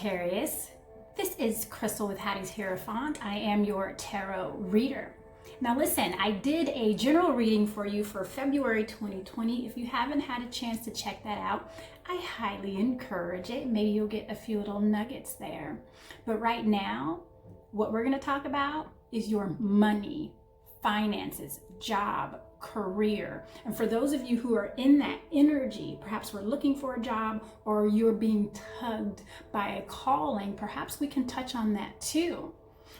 Sagittarius. This is Crystal with Hattie's Hierophant. I am your tarot reader. Now listen, I did a general reading for you for February 2020. If you haven't had a chance to check that out, I highly encourage it. Maybe you'll get a few little nuggets there. But right now, what we're going to talk about is your money, finances, job, career. And for those of you who are in that energy, perhaps we're looking for a job or you're being tugged by a calling, perhaps we can touch on that too.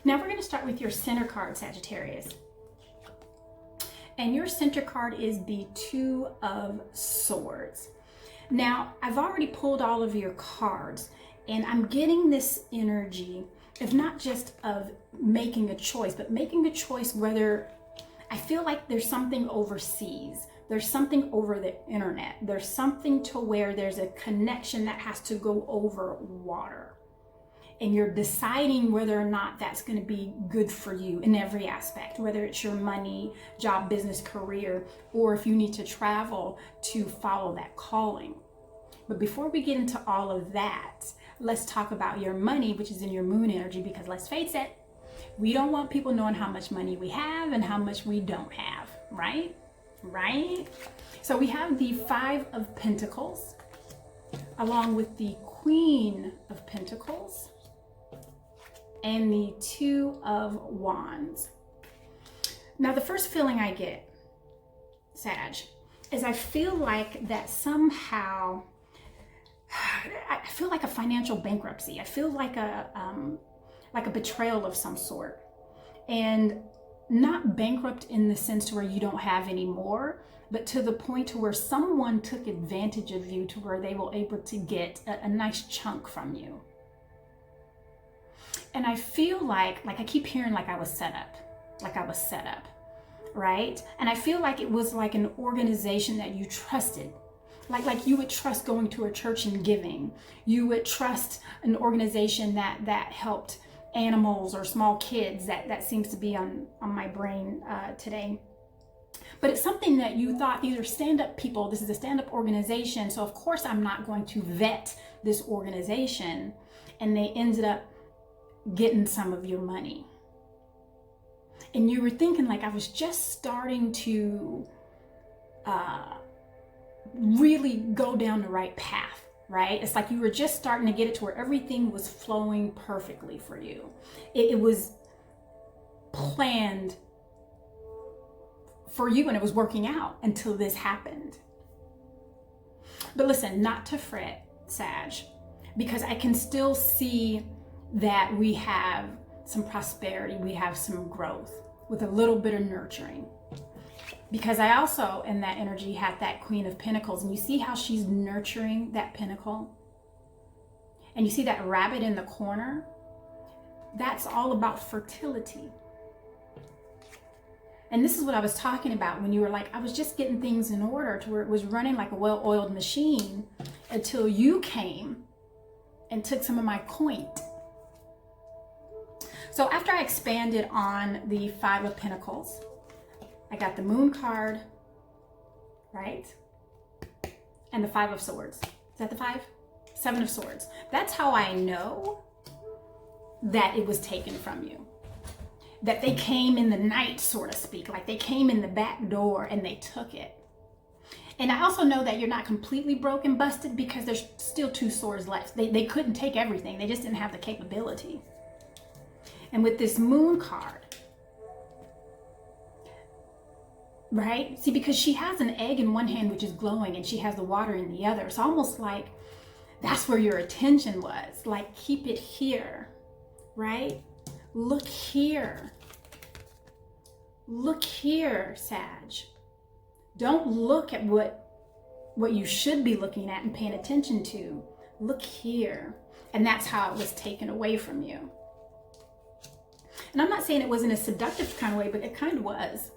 Now we're going to start with your center card, Sagittarius. And your center card is the Two of Swords. Now, I've already pulled all of your cards, and I'm getting this energy of not just of making a choice, but making a choice whether I feel like there's something overseas. There's something over the internet. There's something to where there's a connection that has to go over water. And you're deciding whether or not that's going to be good for you in every aspect, whether it's your money, job, business, career, or if you need to travel to follow that calling. But before we get into all of that, let's talk about your money, which is in your moon energy, because let's face it, we don't want people knowing how much money we have and how much we don't have, right? Right? So we have the Five of Pentacles, along with the Queen of Pentacles, and the Two of Wands. Now, the first feeling I get, Sag, is I feel like that somehow, I feel like a financial bankruptcy. I feel like a betrayal of some sort, and not bankrupt in the sense to where you don't have any more, but to the point to where someone took advantage of you to where they were able to get a nice chunk from you. And I feel like I keep hearing like I was set up, right? And I feel like it was like an organization that you trusted. Like you would trust going to a church and giving. You would trust an organization that helped animals or small kids. That seems to be on my brain today. But it's something that you thought, these are stand-up people. This is a stand-up organization. So of course I'm not going to vet this organization. And they ended up getting some of your money. And you were thinking like, I was just starting to really go down the right path, right? It's like you were just starting to get it to where everything was flowing perfectly for you. It was planned for you and it was working out until this happened. But listen, not to fret, Sag, because I can still see that we have some prosperity, we have some growth with a little bit of nurturing. Because I also, in that energy, had that Queen of Pentacles, and you see how she's nurturing that pentacle? And you see that rabbit in the corner? That's all about fertility. And this is what I was talking about when you were like, I was just getting things in order to where it was running like a well-oiled machine until you came and took some of my point. So after I expanded on the Five of Pentacles, I got the Moon card, right? And the Five of Swords. Is that the five? Seven of Swords. That's how I know that it was taken from you. That they came in the night, so to speak. Like they came in the back door and they took it. And I also know that you're not completely broken, busted, because there's still two swords left. They couldn't take everything. They just didn't have the capability. And with this Moon card, right? See, because she has an egg in one hand, which is glowing, and she has the water in the other. It's almost like that's where your attention was. Like, keep it here, right? Look here. Look here, Sag. Don't look at what you should be looking at and paying attention to. Look here. And that's how it was taken away from you. And I'm not saying it was in a seductive kind of way, but it kind of was.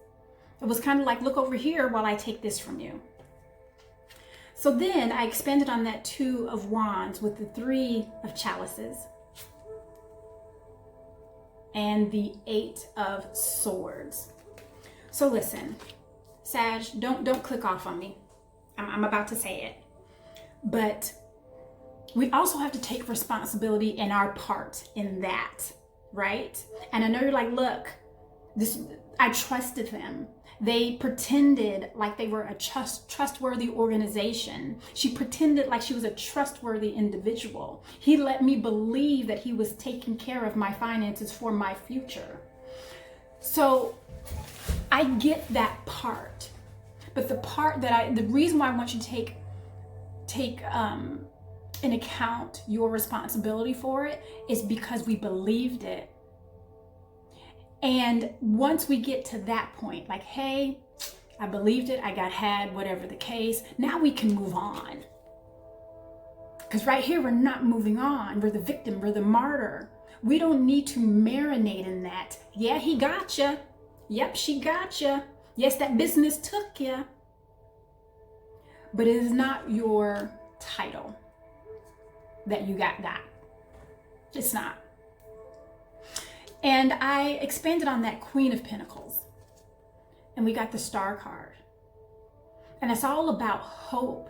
It was kind of like, look over here while I take this from you. So then I expanded on that Two of Wands with the Three of Chalices and the Eight of Swords. So listen, Sag, don't click off on me. I'm about to say it. But we also have to take responsibility in our part in that, right? And I know you're like, look, I trusted them. They pretended like they were a trustworthy organization. She pretended like she was a trustworthy individual. He let me believe that he was taking care of my finances for my future. So I get that part. But the reason why I want you to take in account your responsibility for it is because we believed it. And once we get to that point, like, hey, I believed it, I got had, whatever the case, now we can move on. Because right here, we're not moving on. We're the victim, we're the martyr. We don't need to marinate in that. Yeah, he got you. Yep, she got you. Yes, that business took you. But it is not your title that you got. It's not. And I expanded on that Queen of Pentacles. And we got the Star card. And it's all about hope.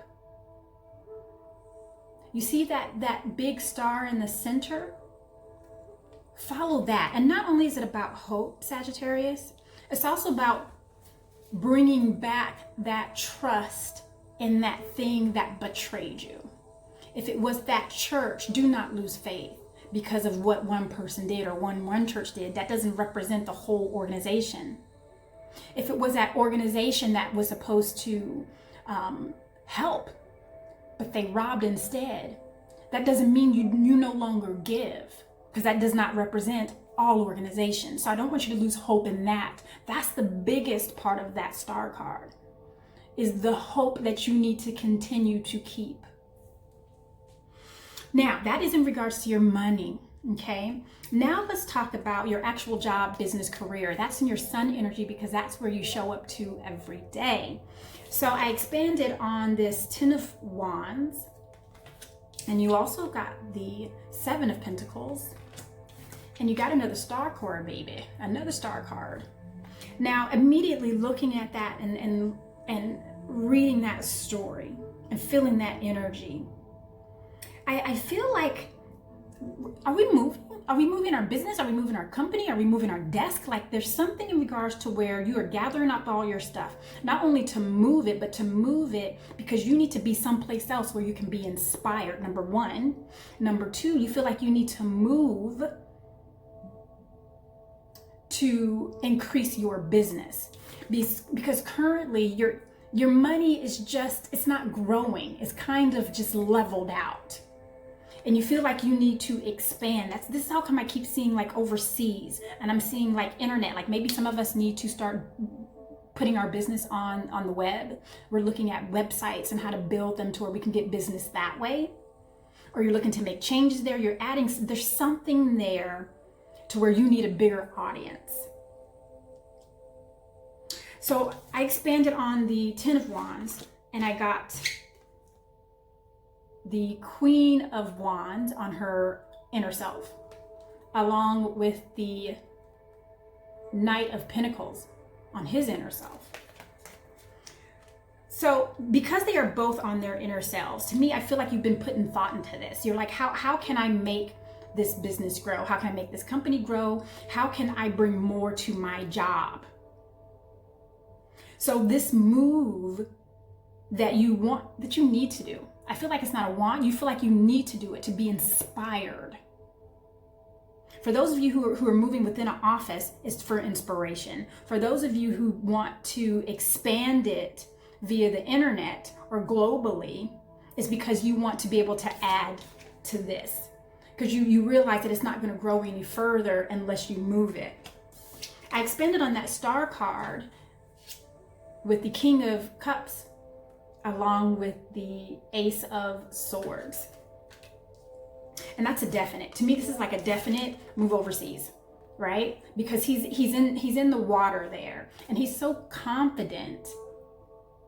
You see that big star in the center? Follow that. And not only is it about hope, Sagittarius, it's also about bringing back that trust in that thing that betrayed you. If it was that church, do not lose faith because of what one person did or one church did. That doesn't represent the whole organization. If it was that organization that was supposed to help, but they robbed instead, that doesn't mean you no longer give, because that does not represent all organizations. So I don't want you to lose hope in that. That's the biggest part of that Star card, is the hope that you need to continue to keep. Now, that is in regards to your money, okay? Now let's talk about your actual job, business, career. That's in your Sun energy because that's where you show up to every day. So I expanded on this 10 of Wands, and you also got the 7 of Pentacles, and you got another Star card, baby, another Star card. Now, immediately looking at that and reading that story and feeling that energy, I feel like, are we moving? Are we moving our business? Are we moving our company? Are we moving our desk? Like, there's something in regards to where you are gathering up all your stuff, not only to move it, but to move it because you need to be someplace else where you can be inspired, number one. Number two, you feel like you need to move to increase your business because currently your money is just, it's not growing. It's kind of just leveled out. And you feel like you need to expand. This is how come I keep seeing like overseas, and I'm seeing like internet, like maybe some of us need to start putting our business on the web. We're looking at websites and how to build them to where we can get business that way. Or you're looking to make changes there. You're adding, there's something there to where you need a bigger audience. So I expanded on the 10 of Wands, and I got the Queen of Wands on her inner self, along with the Knight of Pentacles on his inner self. So because they are both on their inner selves, to me, I feel like you've been putting thought into this. You're like, how can I make this business grow? How can I make this company grow? How can I bring more to my job? So this move that you want, that you need to do, I feel like it's not a want, you feel like you need to do it to be inspired. For those of you who are moving within an office, it's for inspiration. For those of you who want to expand it via the internet or globally, it's because you want to be able to add to this. Because you realize that it's not going to grow any further unless you move it. I expanded on that Star card with the King of Cups along with the Ace of Swords. And that's a definite. To me, this is like a definite move overseas, right? Because he's in the water there, and he's so confident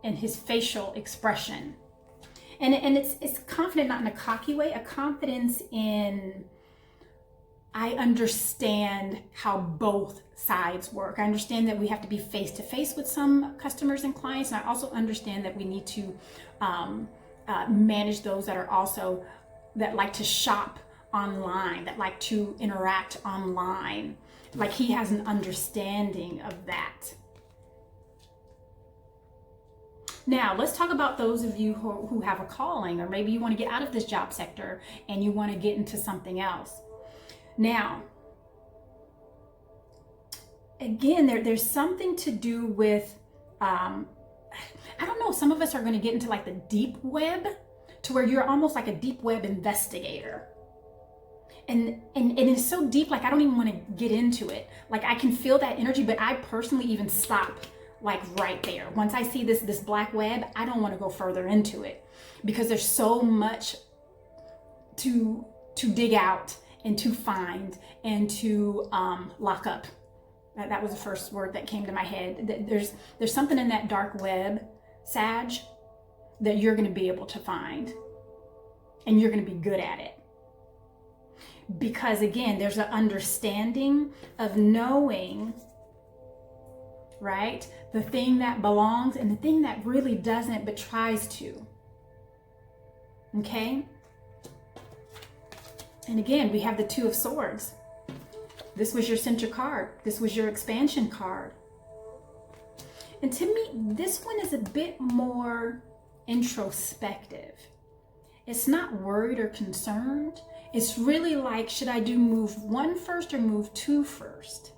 in his facial expression. And it's confident, not in a cocky way, a confidence in, I understand how both sides work. I understand that we have to be face to face with some customers and clients. And I also understand that we need to manage those that are also that like to shop online, that like to interact online. Like he has an understanding of that. Now, let's talk about those of you who have a calling, or maybe you want to get out of this job sector and you want to get into something else. Now, again, there's something to do with, I don't know, some of us are going to get into like the deep web, to where you're almost like a deep web investigator. And it's so deep, like I don't even want to get into it. Like I can feel that energy, but I personally even stop like right there. Once I see this black web, I don't want to go further into it, because there's so much to dig out and to find and to lock up. That was the first word that came to my head. There's something in that dark web, Sag, that you're going to be able to find, and you're going to be good at it. Because again, there's an understanding of knowing, right, the thing that belongs and the thing that really doesn't but tries to. Okay? And again, we have the Two of Swords. This was your center card. This was your expansion card. And to me, this one is a bit more introspective. It's not worried or concerned. It's really like, should I do move 1 first or move 2 first?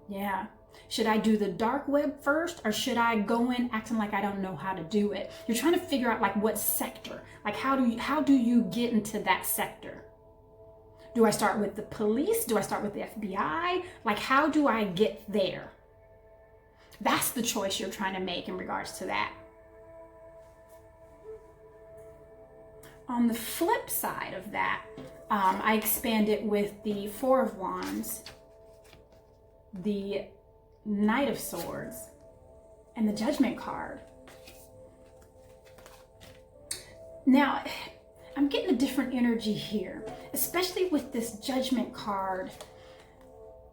Yeah. Should I do the dark web first, or should I go in acting like I don't know how to do it? You're trying to figure out like what sector, like how do you get into that sector? Do I start with the police? Do I start with the FBI? Like, how do I get there? That's the choice you're trying to make in regards to that. On the flip side of that, I expand it with the Four of Wands, the Knight of Swords, and the Judgment card. Now, I'm getting a different energy here, especially with this Judgment card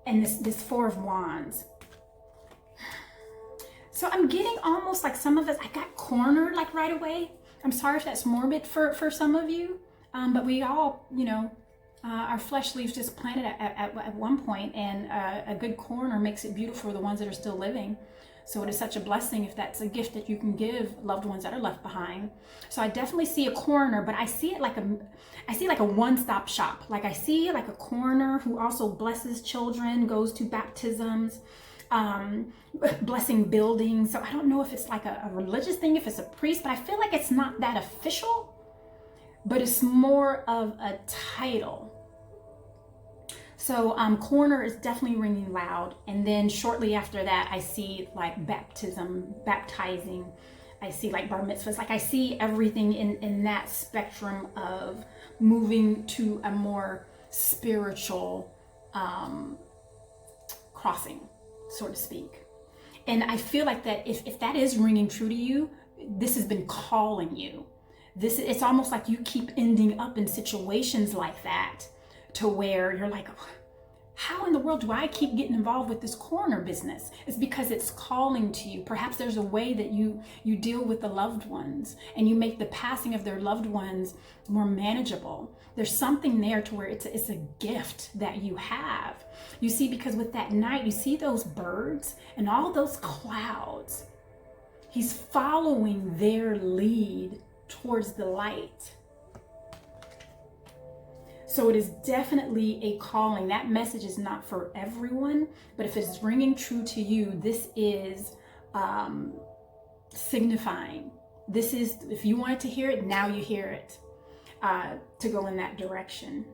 and this Four of Wands. So I'm getting almost like some of us, I got cornered like right away. I'm sorry if that's morbid for some of you, but we all, you know, our flesh leaves this planet at one point, and a good corner makes it beautiful for the ones that are still living. So it is such a blessing if that's a gift that you can give loved ones that are left behind. So I definitely see a coroner, but I see it like a one-stop shop. Like I see like a coroner who also blesses children, goes to baptisms, blessing buildings. So I don't know if it's like a religious thing, if it's a priest, but I feel like it's not that official, but it's more of a title. So coroner is definitely ringing loud. And then shortly after that, I see like baptism, baptizing. I see like bar mitzvahs. Like I see everything in that spectrum of moving to a more spiritual crossing, so to speak. And I feel like that if that is ringing true to you, this has been calling you. It's almost like you keep ending up in situations like that, to where you're like, how in the world do I keep getting involved with this coroner business? It's because it's calling to you. Perhaps there's a way that you deal with the loved ones and you make the passing of their loved ones more manageable. There's something there to where it's a gift that you have. You see, because with that night, you see those birds and all those clouds. He's following their lead towards the light. So it is definitely a calling. That message is not for everyone, but if it's ringing true to you, this is signifying. This is, if you wanted to hear it, now you hear it, to go in that direction.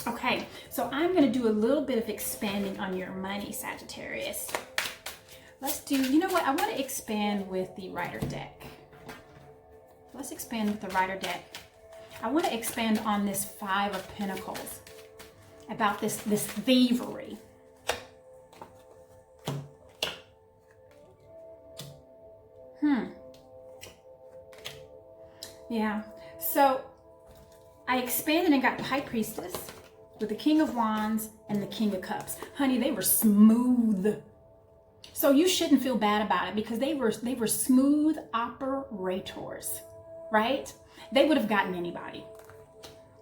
Okay, so I'm going to do a little bit of expanding on your money, Sagittarius. Let's do, you know what? I want to expand with the Rider deck. Let's expand with the Rider deck. I want to expand on this Five of Pentacles, about this thievery. Yeah. So I expanded and got the High Priestess with the King of Wands and the King of Cups. Honey, they were smooth. So you shouldn't feel bad about it, because they were smooth operators, right? They would have gotten anybody.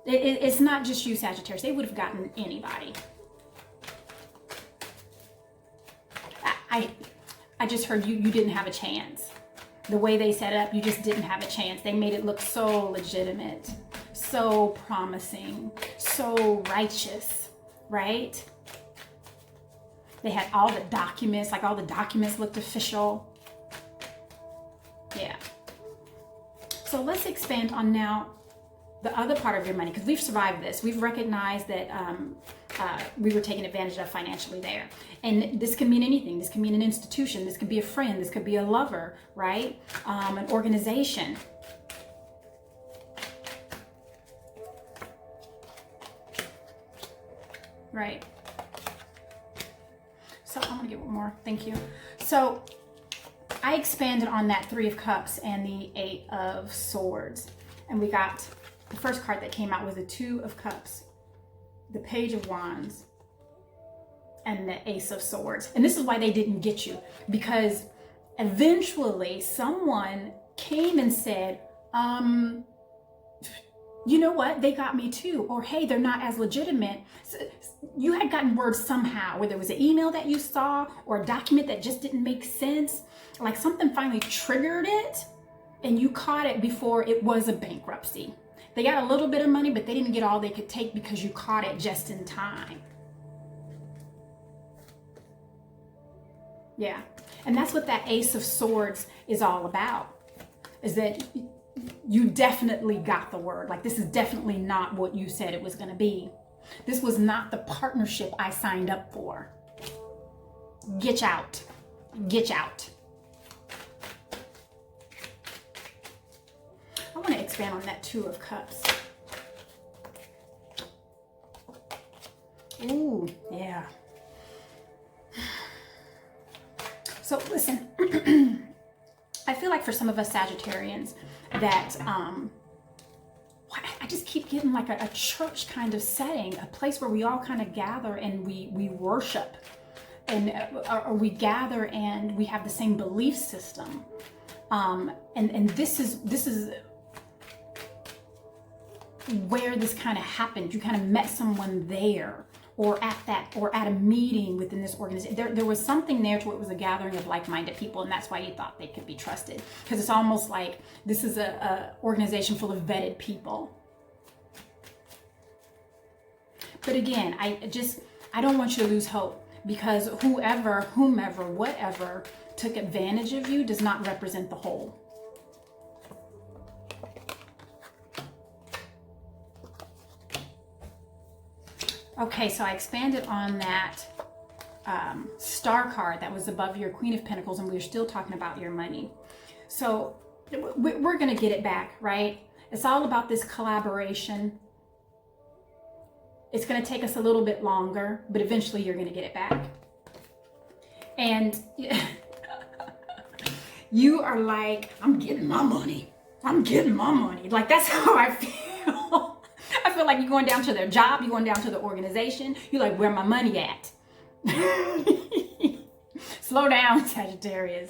It's not just you, Sagittarius. They would have gotten anybody. I just heard you didn't have a chance. The way they set it up, you just didn't have a chance. They made it look so legitimate, so promising, so righteous, right? They had all the documents, like all the documents looked official. Yeah. So let's expand on now the other part of your money, because we've survived this. We've recognized that we were taken advantage of financially there. And this can mean anything. This can mean an institution. This could be a friend. This could be a lover, right? An organization. Right. So I'm gonna get one more, thank you. So I expanded on that 3 of Cups and the 8 of Swords. And we got, the first card that came out was the 2 of Cups, the Page of Wands, and the Ace of Swords. And this is why they didn't get you, because eventually someone came and said, you know what, they got me too, or hey, they're not as legitimate. So you had gotten word somehow, whether it was an email that you saw or a document that just didn't make sense, like something finally triggered it and you caught it before it was a bankruptcy. They got a little bit of money, but they didn't get all they could take because you caught it just in time. Yeah, and that's what that Ace of Swords is all about, is that you definitely got the word. Like, this is definitely not what you said it was going to be. This was not the partnership I signed up for. Get out. Get out. I want to expand on that 2 of Cups. Ooh, yeah. So listen, I feel like for some of us Sagittarians that I just keep getting like a church kind of setting, a place where we all kind of gather and we worship, and or we gather and we have the same belief system, and this is where this kind of happened. You kind of met someone there, or at a meeting within this organization. There was something there to it was a gathering of like-minded people, and that's why you thought they could be trusted, because it's almost like this is a organization full of vetted people. But again, I don't want you to lose hope, because whomever, whatever took advantage of you does not represent the whole. Okay, so I expanded on that star card that was above your Queen of Pentacles, and we were still talking about your money. So we're going to get it back, right? It's all about this collaboration. It's going to take us a little bit longer, but eventually you're going to get it back. And you are like, I'm getting my money. I'm getting my money. Like, that's how I feel. I feel like you're going down to their job, you're going down to the organization. You're like, where my money at? Slow down, Sagittarius.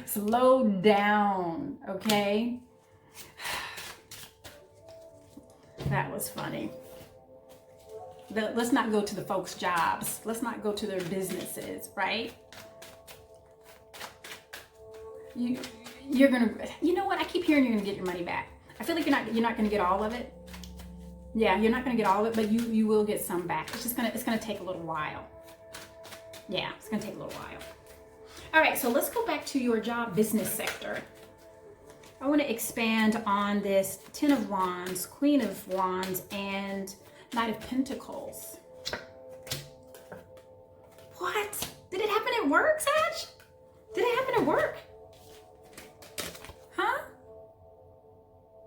Slow down, okay? That was funny. Let's not go to the folks' jobs. Let's not go to their businesses, right? You're gonna, you know what? I keep hearing you're gonna get your money back. I feel like you're not gonna get all of it. Yeah, you're not gonna get all of it, but you will get some back. It's gonna take a little while. Yeah, it's gonna take a little while. All right, so let's go back to your job business sector. I want to expand on this 10 of Wands, Queen of Wands, and Knight of Pentacles. What? Did it happen at work, Sag? Did it happen at work? Huh?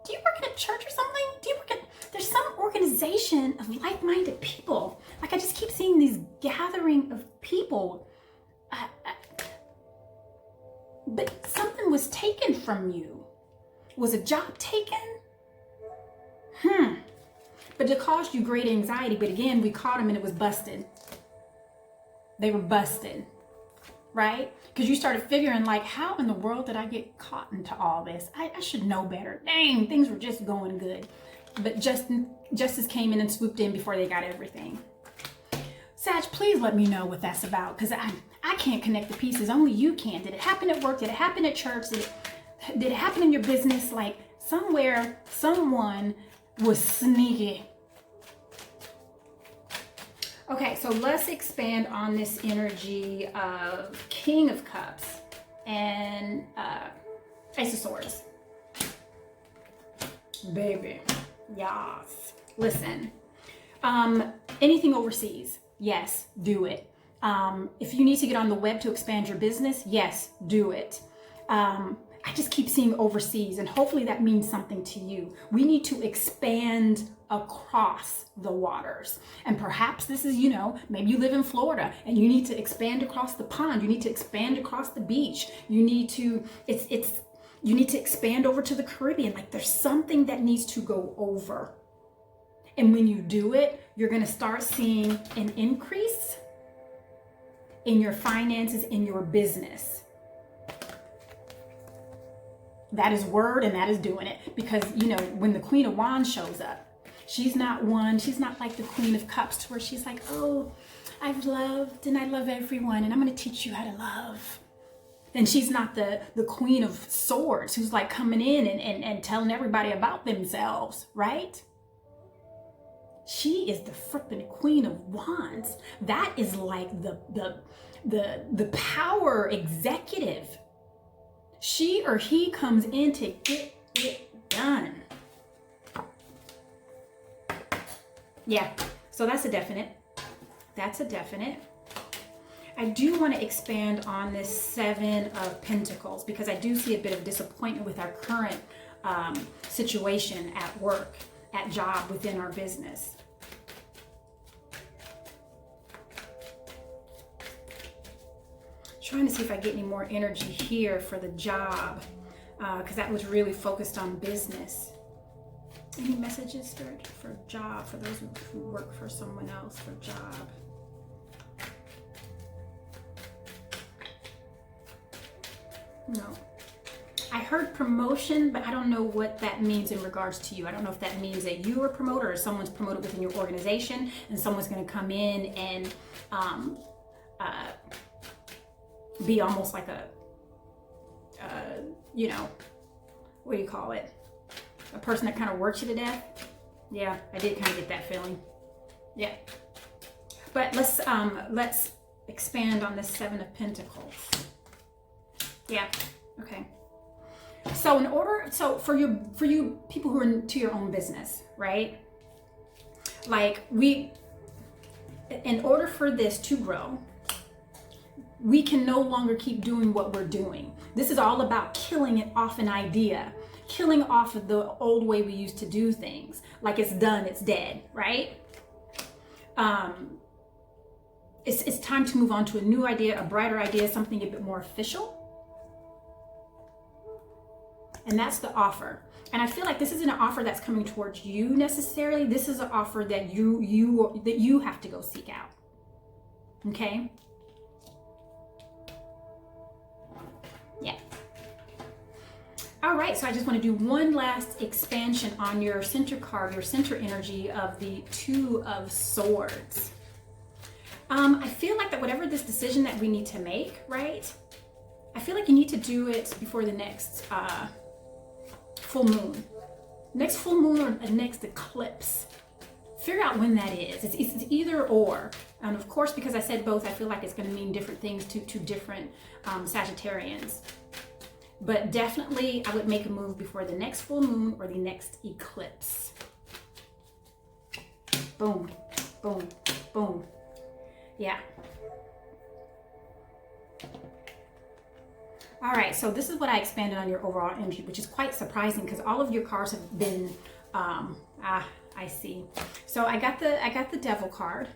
Do you work at a church or something? Do you work at, there's some organization of like-minded people. Like, I just keep seeing these gathering of people. But something was taken from you. Was a job taken? But it caused you great anxiety. But again, we caught them and it was busted. They were busted, right? Because you started figuring like, how in the world did I get caught into all this? I should know better. Dang, things were just going good. But justice came in and swooped in before they got everything. Sag, please let me know what that's about, because I can't connect the pieces. Only you can. Did it happen at work? Did it happen at church? Did it happen in your business? Like somewhere, someone was sneaky. Okay, so let's expand on this energy of King of Cups and Ace of Swords. Baby, yes. Listen, anything overseas, yes, do it. If you need to get on the web to expand your business, yes, do it. I just keep seeing overseas, and hopefully that means something to you. We need to expand across the waters. And perhaps this is, maybe you live in Florida and you need to expand across the pond. You need to expand across the beach. You need to, you need to expand over to the Caribbean. Like there's something that needs to go over. And when you do it, you're going to start seeing an increase in your finances, in your business. That is word, and that is doing it. Because, when the Queen of Wands shows up, she's not like the Queen of Cups to where she's like, oh, I've loved and I love everyone and I'm going to teach you how to love. And she's not the Queen of Swords who's like coming in and telling everybody about themselves, right? She is the frippin' Queen of Wands. That is like the power executive. She or he comes in to get it done. Yeah, so that's a definite. That's a definite. I do want to expand on this Seven of Pentacles because I do see a bit of disappointment with our current situation at work, at job, within our business. Trying to see if I get any more energy here for the job, because that was really focused on business. Any messages for job, for those who work for someone else, for job? No. I heard promotion, but I don't know what that means in regards to you. I don't know if that means that you are promoted or someone's promoted within your organization and someone's going to come in and be almost like a, what do you call it? A person that kind of works you to death. Yeah, I did kind of get that feeling. Yeah. But let's expand on this Seven of Pentacles. Yeah. Okay. So for you people who are into your own business, right? Like in order for this to grow, we can no longer keep doing what we're doing. This is all about killing it off an idea, killing off of the old way we used to do things. Like it's done, it's dead, right? It's time to move on to a new idea, a brighter idea, something a bit more official. And that's the offer. And I feel like this isn't an offer that's coming towards you necessarily. This is an offer that you have to go seek out. Okay? Yeah. All right, so I just want to do one last expansion on your center card, your center energy of the Two of Swords. I feel like that whatever this decision that we need to make, right? I feel like you need to do it before the next full moon. Next full moon or the next eclipse. Figure out when that is. It's either or. And of course, because I said both, I feel like it's going to mean different things to different Sagittarians. But definitely, I would make a move before the next full moon or the next eclipse. Boom, boom, boom. Yeah. All right, so this is what I expanded on your overall energy, which is quite surprising because all of your cards have been, I see. So I got the Devil card,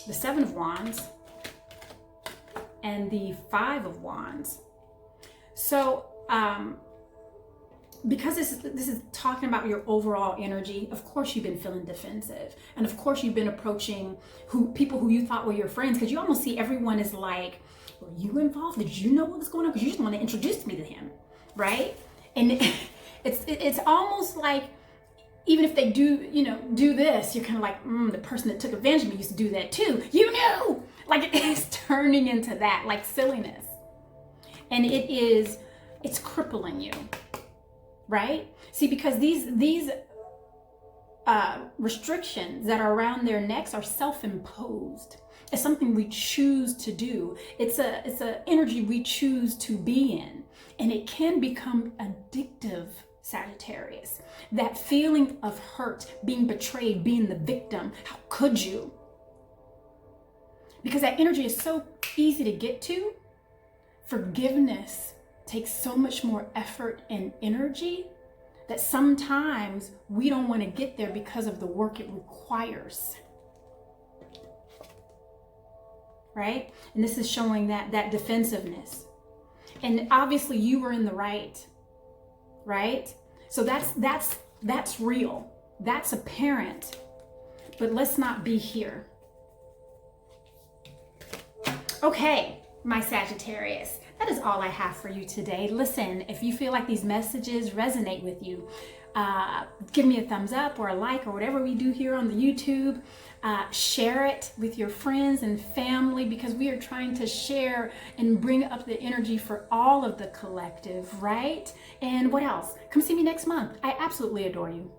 the Seven of Wands, and the Five of Wands. So because this is talking about your overall energy, of course you've been feeling defensive. And of course you've been approaching people who you thought were your friends, because you almost see everyone as like, were you involved? Did you know what was going on? Because you just want to introduce me to him, right? And it's almost like, even if they do this, you're kind of like, the person that took advantage of me used to do that too. You knew! Like, it's turning into that, like silliness. And it's crippling you, right? See, because these restrictions that are around their necks are self-imposed. It's something we choose to do. It's a energy we choose to be in. And it can become addictive, Sagittarius. That feeling of hurt, being betrayed, being the victim. How could you? Because that energy is so easy to get to. Forgiveness takes so much more effort and energy that sometimes we don't want to get there because of the work it requires. Right? And this is showing that defensiveness. And obviously you were in the right? So that's real. That's apparent. But let's not be here. Okay, my Sagittarius, that is all I have for you today. Listen, if you feel like these messages resonate with you, give me a thumbs up or a like or whatever we do here on the YouTube. Share it with your friends and family, because we are trying to share and bring up the energy for all of the collective, right? And what else? Come see me next month. I absolutely adore you.